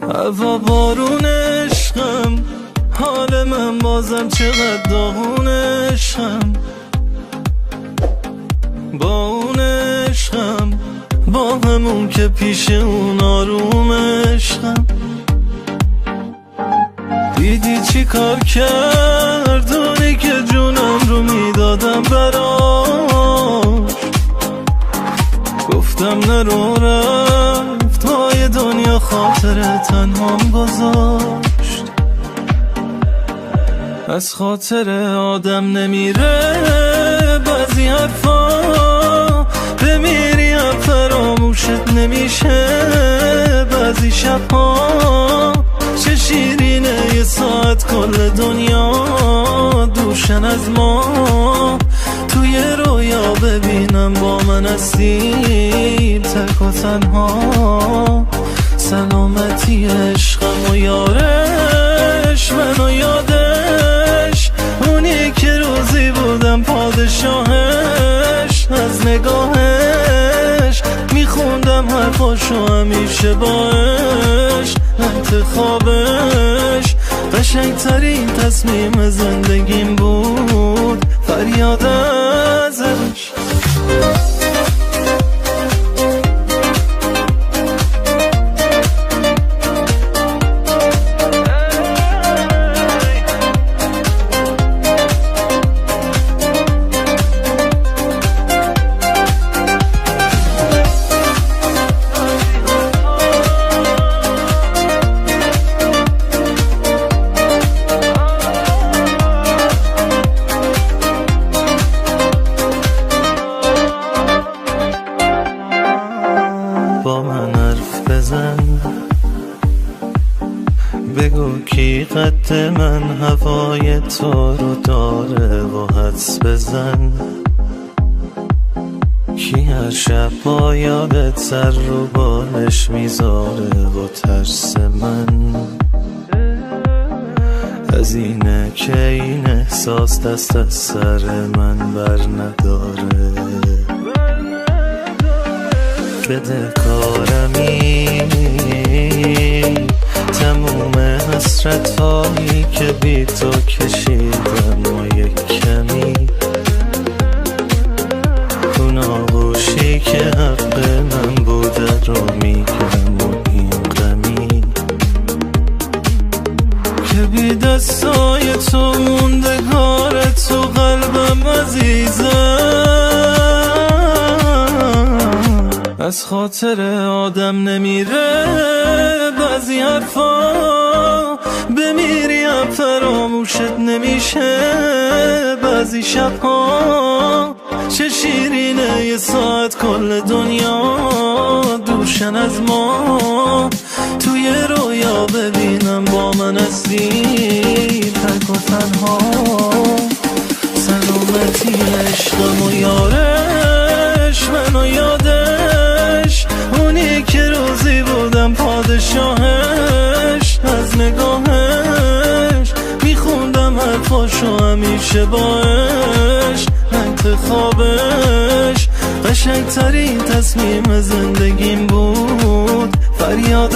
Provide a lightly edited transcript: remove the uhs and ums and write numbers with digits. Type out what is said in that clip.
هوا بارون عشقم، حال من بازم چقدر داغون عشقم. با اون عشقم، با همون که پیش اون آروم عشقم. دیدی چی کار کرد اونی که جونم رو میدادم براش. گفتم نرو رفت، پای دنیا خاطر تنهام گذاشت. از خاطر آدم نمیره بعضی حرفا، بمیری هم فراموشت نمیشه بعضی شبها. چه شیرینه یه ساعت کل دنیا دوشن از ما. توی رویا ببینم با من هستیم تک و تنها. سلامتی عشقم و یارش، من و یادش، اونی که روزی بودم پادشاهش. از نگاهش میخوندم حرفاشو همیشه باش. انتخابش قشنگترین تصمیم زندگیم بود، فریاد ازش. با من حرف بزن، بگو کی قد من هوای تو رو داره و حدس بزن. کی هر شب با یادت سر رو بالش میذاره و ترس من. از اینه که این احساس دست از سر من بر نداره. بده کارمی تموم حسرت هایی که بی تو کشیدم و یک کمی اون آغوشی که حق من بوده رو میگم و این غمی که بی دستای تو موندگار تو قلبم عزیزم. از خاطر آدم نمیره بعضی حرفا، بمیری هم فراموشت نمیشه بعضی شبها. چه شیرینه یه ساعت کل دنیا دوشن از ما. توی رویا ببینم با من هستی تک و تنها. سلامتی عشقم و یارش، من و یادش، اونی که روزی بودم پادشاهش. از نگاهش میخوندم حرفاشو همیشه باش. انتخابش قشنگترین تصمیم زندگیم بود، فریاد